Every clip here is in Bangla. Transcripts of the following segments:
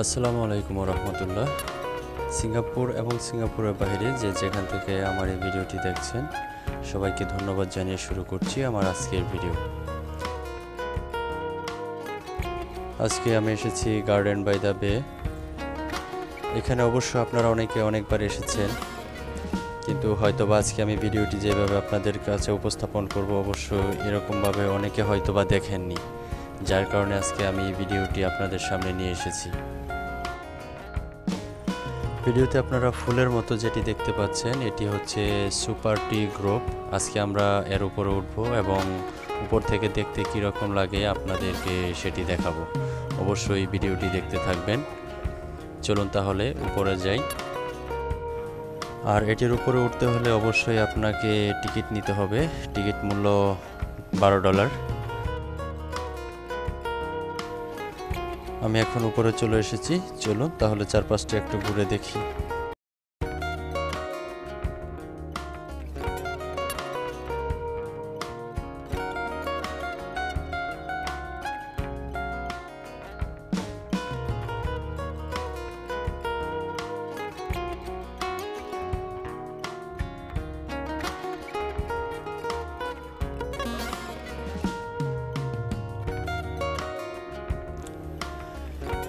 আসসালামু আলাইকুম রহমতুল্লাহ। সিঙ্গাপুর এবং সিঙ্গাপুরের বাইরে যে যেখান থেকে আমার এই ভিডিওটি দেখছেন সবাইকে ধন্যবাদ জানিয়ে শুরু করছি আমার আজকের ভিডিও। আজকে আমি এসেছি গার্ডেন বাই দ্য বে। এখানে অবশ্য আপনারা অনেকে অনেকবার এসেছেন, কিন্তু হয়তোবা আজকে আমি ভিডিওটি যেভাবে আপনাদের কাছে উপস্থাপন করব অবশ্য এরকমভাবে অনেকে হয়তোবা দেখেননি, যার কারণে আজকে আমি এই ভিডিওটি আপনাদের সামনে নিয়ে এসেছি। ভিডিওতে আপনারা ফুলের মতো যেটি দেখতে পাচ্ছেন এটি হচ্ছে সুপার টি গ্রোভ। আজকে আমরা এর উপরে উঠবো এবং উপর থেকে দেখতে কীরকম লাগে আপনাদেরকে সেটি দেখাবো। অবশ্যই ভিডিওটি দেখতে থাকবেন। চলুন তাহলে উপরে যাই। আর এটির উপরে উঠতে হলে অবশ্যই আপনাকে টিকিট নিতে হবে। টিকিট মূল্য $12। আমি এখন উপরে চলে এসেছি। চলুন তাহলে চারপাশটা একটু ঘুরে দেখি।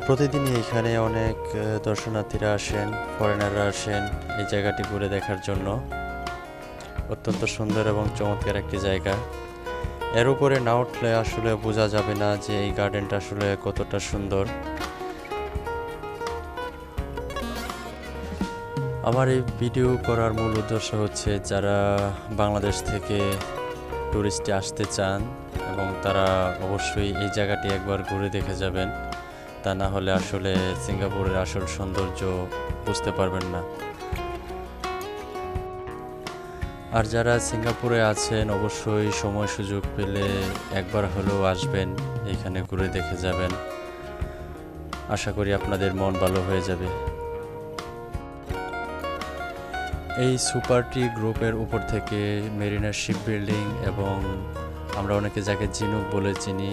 প্রতিদিনই এখানে অনেক দর্শনার্থীরা আসেন, ফরেনাররা আসেন এই জায়গাটি ঘুরে দেখার জন্য। অত্যন্ত সুন্দর এবং চমৎকার একটি জায়গা। এর উপরে না উঠলে আসলে বোঝা যাবে না যে এই গার্ডেনটা আসলে কতটা সুন্দর। আমার এই ভিডিও করার মূল উদ্দেশ্য হচ্ছে যারা বাংলাদেশ থেকে ট্যুরিস্টে আসতে চান এবং তারা অবশ্যই এই জায়গাটি একবার ঘুরে দেখে যাবেন, তা না হলে আসলে সিঙ্গাপুরের আসল সৌন্দর্য বুঝতে পারবেন না। আর যারা সিঙ্গাপুরে আছেন অবশ্যই সময় সুযোগ পেলে একবার হলেও আসবেন, এখানে ঘুরে দেখে যাবেন। আশা করি আপনাদের মন ভালো হয়ে যাবে। এই সুপার টি গ্রুপের উপর থেকে মেরিনা শিপ বিল্ডিং এবং আমরা অনেকে যাকে ঝিনুক বলে চিনি,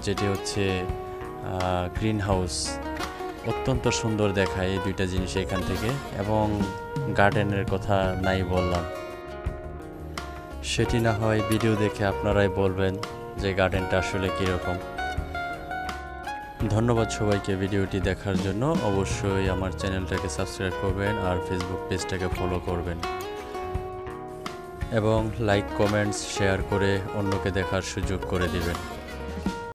যেটি হচ্ছে গ্রিন হাউস, অত্যন্ত সুন্দর দেখায় এই দুইটা জিনিস এখান থেকে। এবং গার্ডেনের কথা নাই বললাম, সেটি না হয় ভিডিও দেখে আপনারাই বলবেন যে গার্ডেনটা আসলে কীরকম। ধন্যবাদ সবাইকে ভিডিওটি দেখার জন্য। অবশ্যই আমার চ্যানেলটাকে সাবস্ক্রাইব করবেন আর ফেসবুক পেজটাকে ফলো করবেন এবং লাইক কমেন্টস শেয়ার করে অন্যকে দেখার সুযোগ করে দিবেন।